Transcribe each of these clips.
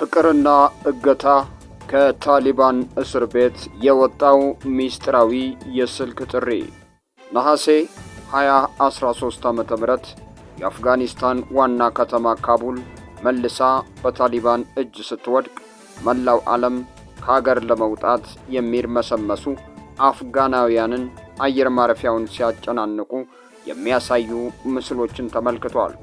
ፍቅርና እገታ ከታሊባን እስር ቤት የወጣው ሚስጥራዊ የስልክ ጥሪ ነሐሴ 2013 ዓ.ም የአፍጋኒስታን ዋና ከተማ ካቡል መልሳ በታሊባን እጅ ስትወድቅ መላው ዓለም ከሀገር ለመውጣት የሚርመሰመሱ አፍጋናውያንን አየር ማረፊያውን ሲያጨናንቁ የሚያሳዩ ምስሎችን ተመልክቷል።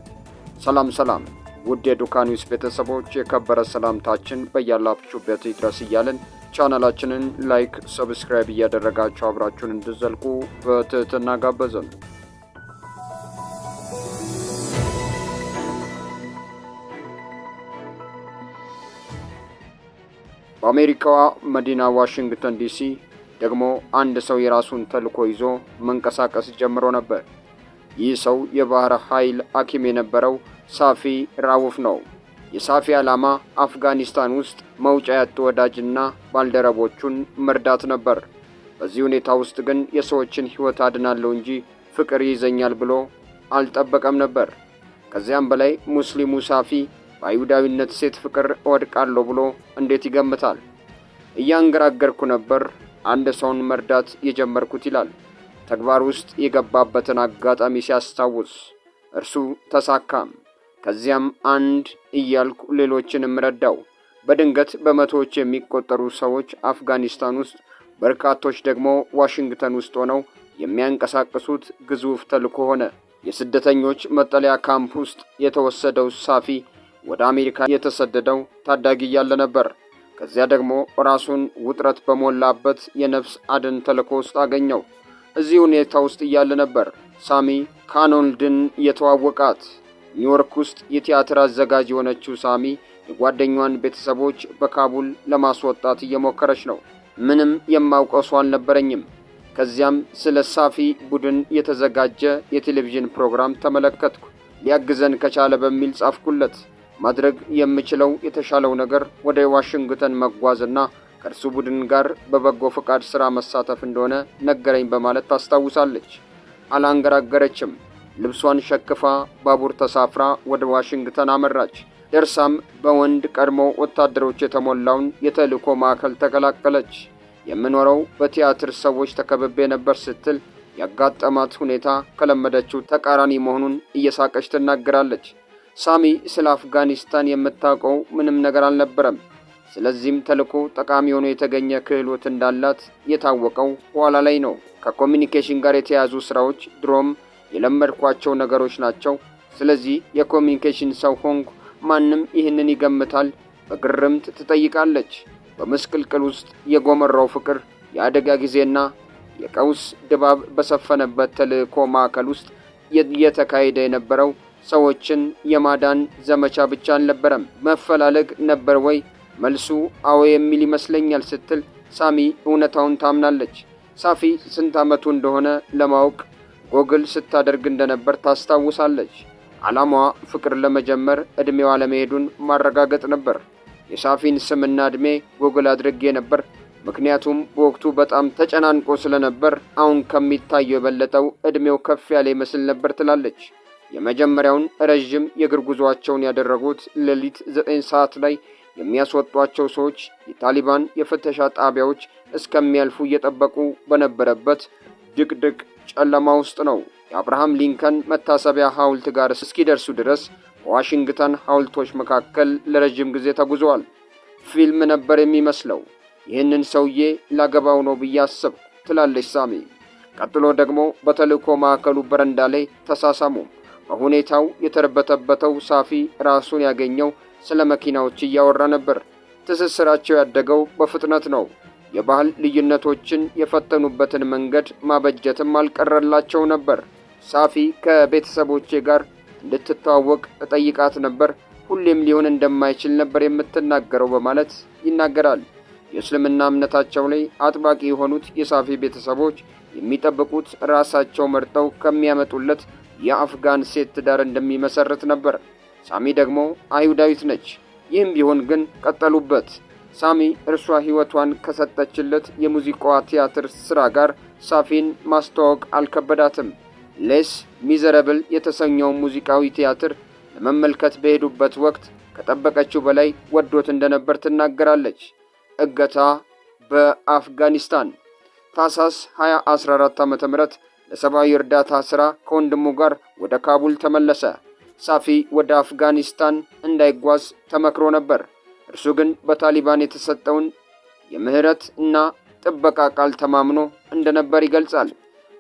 ሰላም ውድ የዱካ ኒውስ ቤተሰቦች የከበረ ሰላምታችን በያላችሁበት ይድረስ እያልን ቻናላችንን ላይክ፣ ሰብስክራይብ እያደረጋችሁ አብራችሁን እንድትዘልቁ በትህትና ጋበዝን። በአሜሪካዋ መዲና ዋሽንግተን ዲሲ ደግሞ አንድ ሰው የራሱን ተልዕኮ ይዞ መንቀሳቀስ ጀምሮ ነበር። ይህ ሰው የባህር ኃይል ሐኪም የነበረው ሳፊ ራውፍ ነው። የሳፊ ዓላማ አፍጋኒስታን ውስጥ መውጫ ያጡ ወዳጅና ባልደረቦቹን መርዳት ነበር። በዚህ ሁኔታ ውስጥ ግን የሰዎችን ሕይወት አድናለሁ እንጂ ፍቅር ይዘኛል ብሎ አልጠበቀም ነበር። ከዚያም በላይ ሙስሊሙ ሳፊ በአይሁዳዊነት ሴት ፍቅር እወድቃለሁ ብሎ እንዴት ይገምታል? እያንገራገርኩ ነበር አንድ ሰውን መርዳት የጀመርኩት ይላል። ተግባር ውስጥ የገባበትን አጋጣሚ ሲያስታውስ እርሱ ተሳካም። ከዚያም አንድ እያልኩ ሌሎችንም ረዳው። በድንገት በመቶዎች የሚቆጠሩ ሰዎች አፍጋኒስታን ውስጥ፣ በርካቶች ደግሞ ዋሽንግተን ውስጥ ሆነው የሚያንቀሳቅሱት ግዙፍ ተልዕኮ ሆነ። የስደተኞች መጠለያ ካምፕ ውስጥ የተወሰደው ሳፊ ወደ አሜሪካ የተሰደደው ታዳጊ እያለ ነበር። ከዚያ ደግሞ ራሱን ውጥረት በሞላበት የነፍስ አድን ተልዕኮ ውስጥ አገኘው። እዚህ ሁኔታ ውስጥ እያለ ነበር ሳሚ ካኖልድን የተዋወቃት። ኒውዮርክ ውስጥ የቲያትር አዘጋጅ የሆነችው ሳሚ የጓደኛዋን ቤተሰቦች በካቡል ለማስወጣት እየሞከረች ነው። ምንም የማውቀው ሰው አልነበረኝም። ከዚያም ስለ ሳፊ ቡድን የተዘጋጀ የቴሌቪዥን ፕሮግራም ተመለከትኩ። ሊያግዘን ከቻለ በሚል ጻፍኩለት። ማድረግ የምችለው የተሻለው ነገር ወደ ዋሽንግተን መጓዝና ከእርሱ ቡድን ጋር በበጎ ፈቃድ ሥራ መሳተፍ እንደሆነ ነገረኝ በማለት ታስታውሳለች። አላንገራገረችም። ልብሷን ሸክፋ ባቡር ተሳፍራ ወደ ዋሽንግተን አመራች። ደርሳም በወንድ ቀድሞ ወታደሮች የተሞላውን የተልዕኮ ማዕከል ተቀላቀለች። የምኖረው በቲያትር ሰዎች ተከብቤ ነበር ስትል ያጋጠማት ሁኔታ ከለመደችው ተቃራኒ መሆኑን እየሳቀች ትናገራለች። ሳሚ ስለ አፍጋኒስታን የምታውቀው ምንም ነገር አልነበረም። ስለዚህም ተልዕኮ ጠቃሚ ሆኖ የተገኘ ክህሎት እንዳላት የታወቀው ኋላ ላይ ነው። ከኮሚኒኬሽን ጋር የተያዙ ስራዎች ድሮም የለመድኳቸው ነገሮች ናቸው። ስለዚህ የኮሚኒኬሽን ሰው ሆንኩ። ማንም ይህንን ይገምታል? በግርምት ትጠይቃለች። በምስቅልቅል ውስጥ የጎመራው ፍቅር፣ የአደጋ ጊዜና የቀውስ ድባብ በሰፈነበት ተልዕኮ ማዕከል ውስጥ እየተካሄደ የነበረው ሰዎችን የማዳን ዘመቻ ብቻ አልነበረም። መፈላለግ ነበር ወይ? መልሱ አዎ የሚል ይመስለኛል ስትል ሳሚ እውነታውን ታምናለች። ሳፊ ስንት ዓመቱ እንደሆነ ለማወቅ ጎግል ስታደርግ እንደነበር ታስታውሳለች። ዓላማዋ ፍቅር ለመጀመር ዕድሜዋ ለመሄዱን ማረጋገጥ ነበር። የሳፊን ስምና ዕድሜ ጎግል አድርጌ ነበር፣ ምክንያቱም በወቅቱ በጣም ተጨናንቆ ስለነበር አሁን ከሚታየው የበለጠው ዕድሜው ከፍ ያለ ይመስል ነበር ትላለች። የመጀመሪያውን ረዥም የእግር ጉዞአቸውን ያደረጉት ሌሊት 9 ሰዓት ላይ የሚያስወጧቸው ሰዎች የታሊባን የፍተሻ ጣቢያዎች እስከሚያልፉ እየጠበቁ በነበረበት ድቅድቅ ጨለማ ውስጥ ነው። የአብርሃም ሊንከን መታሰቢያ ሐውልት ጋር እስኪደርሱ ድረስ በዋሽንግተን ሐውልቶች መካከል ለረጅም ጊዜ ተጉዘዋል። ፊልም ነበር የሚመስለው። ይህንን ሰውዬ ላገባው ነው ብዬ አሰብኩ ትላለች ሳሚ። ቀጥሎ ደግሞ በተልዕኮ ማዕከሉ በረንዳ ላይ ተሳሳሙ። በሁኔታው የተርበተበተው ሳፊ ራሱን ያገኘው ስለ መኪናዎች እያወራ ነበር። ትስስራቸው ያደገው በፍጥነት ነው። የባህል ልዩነቶችን የፈተኑበትን መንገድ ማበጀትም አልቀረላቸው ነበር። ሳፊ ከቤተሰቦቼ ጋር እንድትተዋወቅ እጠይቃት ነበር፣ ሁሌም ሊሆን እንደማይችል ነበር የምትናገረው በማለት ይናገራል። የእስልምና እምነታቸው ላይ አጥባቂ የሆኑት የሳፊ ቤተሰቦች የሚጠብቁት ራሳቸው መርጠው ከሚያመጡለት የአፍጋን ሴት ትዳር እንደሚመሰርት ነበር። ሳሚ ደግሞ አይሁዳዊት ነች። ይህም ቢሆን ግን ቀጠሉበት። ሳሚ እርሷ ሕይወቷን ከሰጠችለት የሙዚቃዋ ቲያትር ሥራ ጋር ሳፊን ማስተዋወቅ አልከበዳትም። ሌስ ሚዘረብል የተሰኘው ሙዚቃዊ ቲያትር ለመመልከት በሄዱበት ወቅት ከጠበቀችው በላይ ወዶት እንደነበር ትናገራለች። እገታ በአፍጋኒስታን ታህሳስ 2014 ዓ.ም ለሰብአዊ እርዳታ ሥራ ከወንድሙ ጋር ወደ ካቡል ተመለሰ። ሳፊ ወደ አፍጋኒስታን እንዳይጓዝ ተመክሮ ነበር። እርሱ ግን በታሊባን የተሰጠውን የምህረት እና ጥበቃ ቃል ተማምኖ እንደነበር ይገልጻል።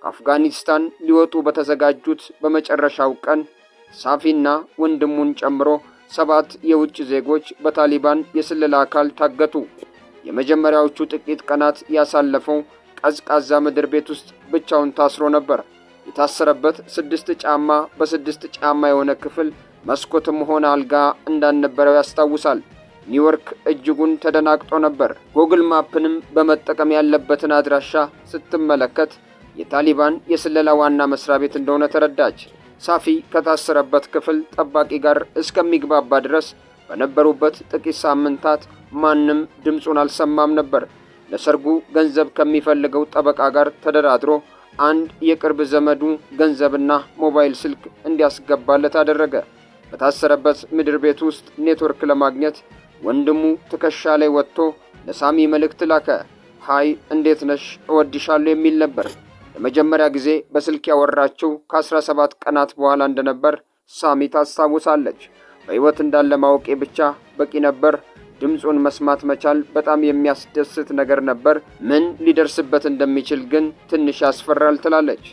ከአፍጋኒስታን ሊወጡ በተዘጋጁት በመጨረሻው ቀን ሳፊና ወንድሙን ጨምሮ 7 የውጭ ዜጎች በታሊባን የስለላ አካል ታገቱ። የመጀመሪያዎቹ ጥቂት ቀናት ያሳለፈው ቀዝቃዛ ምድር ቤት ውስጥ ብቻውን ታስሮ ነበር። የታሰረበት 6 ጫማ በ6 ጫማ የሆነ ክፍል መስኮትም ሆነ አልጋ እንዳልነበረው ያስታውሳል። ኒውዮርክ እጅጉን ተደናግጦ ነበር። ጉግል ማፕንም በመጠቀም ያለበትን አድራሻ ስትመለከት የታሊባን የስለላ ዋና መስሪያ ቤት እንደሆነ ተረዳች። ሳፊ ከታሰረበት ክፍል ጠባቂ ጋር እስከሚግባባ ድረስ በነበሩበት ጥቂት ሳምንታት ማንም ድምፁን አልሰማም ነበር። ለሰርጉ ገንዘብ ከሚፈልገው ጠበቃ ጋር ተደራድሮ አንድ የቅርብ ዘመዱ ገንዘብና ሞባይል ስልክ እንዲያስገባለት አደረገ። በታሰረበት ምድር ቤት ውስጥ ኔትወርክ ለማግኘት ወንድሙ ትከሻ ላይ ወጥቶ ለሳሚ መልእክት ላከ። ሃይ እንዴት ነሽ? እወድሻለሁ የሚል ነበር። ለመጀመሪያ ጊዜ በስልክ ያወራችው ከ17 ቀናት በኋላ እንደነበር ሳሚ ታስታውሳለች። በሕይወት እንዳለ ማወቄ ብቻ በቂ ነበር። ድምፁን መስማት መቻል በጣም የሚያስደስት ነገር ነበር። ምን ሊደርስበት እንደሚችል ግን ትንሽ ያስፈራል ትላለች።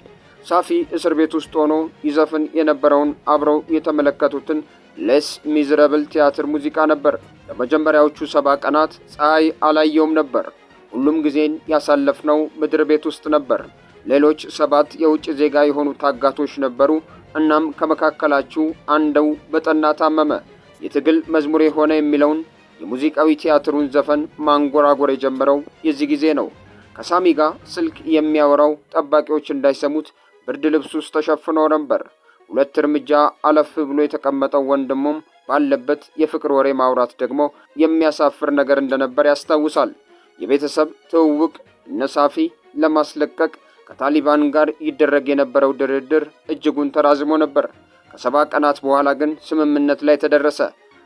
ሳፊ እስር ቤት ውስጥ ሆኖ ይዘፍን የነበረውን አብረው የተመለከቱትን ሌስ ሚዝረብል ቲያትር ሙዚቃ ነበር። ለመጀመሪያዎቹ 7 ቀናት ፀሐይ አላየውም ነበር። ሁሉም ጊዜን ያሳለፍነው ምድር ቤት ውስጥ ነበር። ሌሎች 7 የውጭ ዜጋ የሆኑ ታጋቶች ነበሩ። እናም ከመካከላቸው አንዱ በጠና ታመመ። የትግል መዝሙር የሆነ የሚለውን የሙዚቃዊ ቲያትሩን ዘፈን ማንጎራጎር የጀመረው የዚህ ጊዜ ነው። ከሳሚ ጋር ስልክ የሚያወራው ጠባቂዎች እንዳይሰሙት ብርድ ልብስ ውስጥ ተሸፍኖ ነበር። 2 እርምጃ አለፍ ብሎ የተቀመጠው ወንድሙም ባለበት የፍቅር ወሬ ማውራት ደግሞ የሚያሳፍር ነገር እንደነበር ያስታውሳል። የቤተሰብ ትውውቅ እነ ሳፊ ለማስለቀቅ ከታሊባን ጋር ይደረግ የነበረው ድርድር እጅጉን ተራዝሞ ነበር። ከ7 ቀናት በኋላ ግን ስምምነት ላይ ተደረሰ።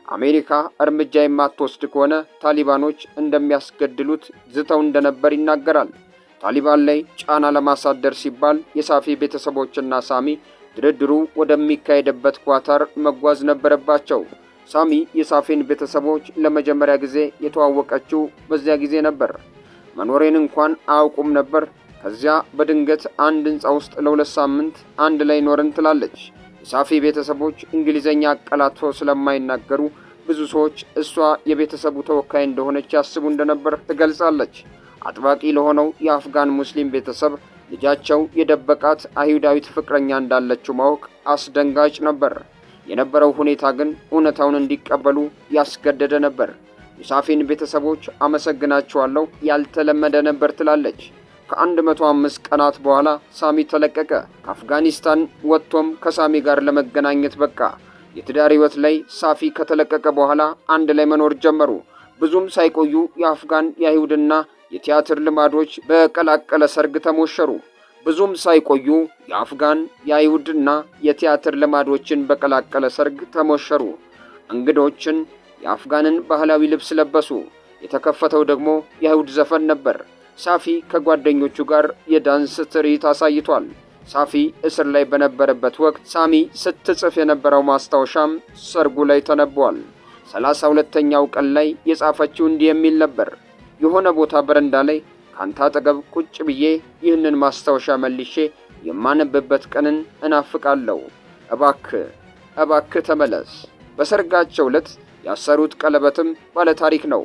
አሜሪካ እርምጃ የማትወስድ ከሆነ ታሊባኖች እንደሚያስገድሉት ዝተው እንደነበር ይናገራል። ታሊባን ላይ ጫና ለማሳደር ሲባል የሳፊ ቤተሰቦችና ሳሚ ድርድሩ ወደሚካሄድበት ኳታር መጓዝ ነበረባቸው። ሳሚ የሳፊን ቤተሰቦች ለመጀመሪያ ጊዜ የተዋወቀችው በዚያ ጊዜ ነበር። መኖሬን እንኳን አያውቁም ነበር። ከዚያ በድንገት አንድ ሕንፃ ውስጥ ለ2 ሳምንት አንድ ላይ ኖርን ትላለች። የሳፊ ቤተሰቦች እንግሊዘኛ አቀላጥፈው ስለማይናገሩ ብዙ ሰዎች እሷ የቤተሰቡ ተወካይ እንደሆነች ያስቡ እንደነበር ትገልጻለች። አጥባቂ ለሆነው የአፍጋን ሙስሊም ቤተሰብ ልጃቸው የደበቃት አይሁዳዊት ፍቅረኛ እንዳለችው ማወቅ አስደንጋጭ ነበር። የነበረው ሁኔታ ግን እውነታውን እንዲቀበሉ ያስገደደ ነበር። የሳፊን ቤተሰቦች አመሰግናቸዋለሁ፣ ያልተለመደ ነበር ትላለች። ከ105 ቀናት በኋላ ሳሚ ተለቀቀ። ከአፍጋኒስታን ወጥቶም ከሳሚ ጋር ለመገናኘት በቃ። የትዳር ሕይወት ላይ ሳፊ ከተለቀቀ በኋላ አንድ ላይ መኖር ጀመሩ። ብዙም ሳይቆዩ የአፍጋን የአይሁድና የቲያትር ልማዶች በቀላቀለ ሰርግ ተሞሸሩ። ብዙም ሳይቆዩ የአፍጋን የአይሁድና የቲያትር ልማዶችን በቀላቀለ ሰርግ ተሞሸሩ። እንግዶችን የአፍጋንን ባህላዊ ልብስ ለበሱ። የተከፈተው ደግሞ የአይሁድ ዘፈን ነበር። ሳፊ ከጓደኞቹ ጋር የዳንስ ትርኢት አሳይቷል። ሳፊ እስር ላይ በነበረበት ወቅት ሳሚ ስትጽፍ የነበረው ማስታወሻም ሰርጉ ላይ ተነቧል። 32ኛው ቀን ላይ የጻፈችው እንዲህ የሚል ነበር። የሆነ ቦታ በረንዳ ላይ ካንተ አጠገብ ቁጭ ብዬ ይህንን ማስታወሻ መልሼ የማነብበት ቀንን እናፍቃለሁ። እባክህ ተመለስ። በሰርጋቸው ዕለት ያሰሩት ቀለበትም ባለታሪክ ነው።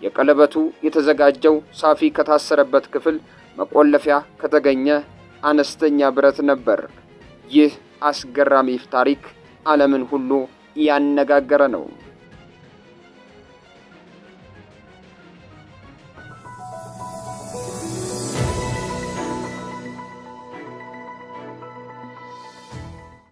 የቀለበቱ የተዘጋጀው ሳፊ ከታሰረበት ክፍል መቆለፊያ ከተገኘ አነስተኛ ብረት ነበር። ይህ አስገራሚ ታሪክ ዓለምን ሁሉ ያነጋገረ ነው።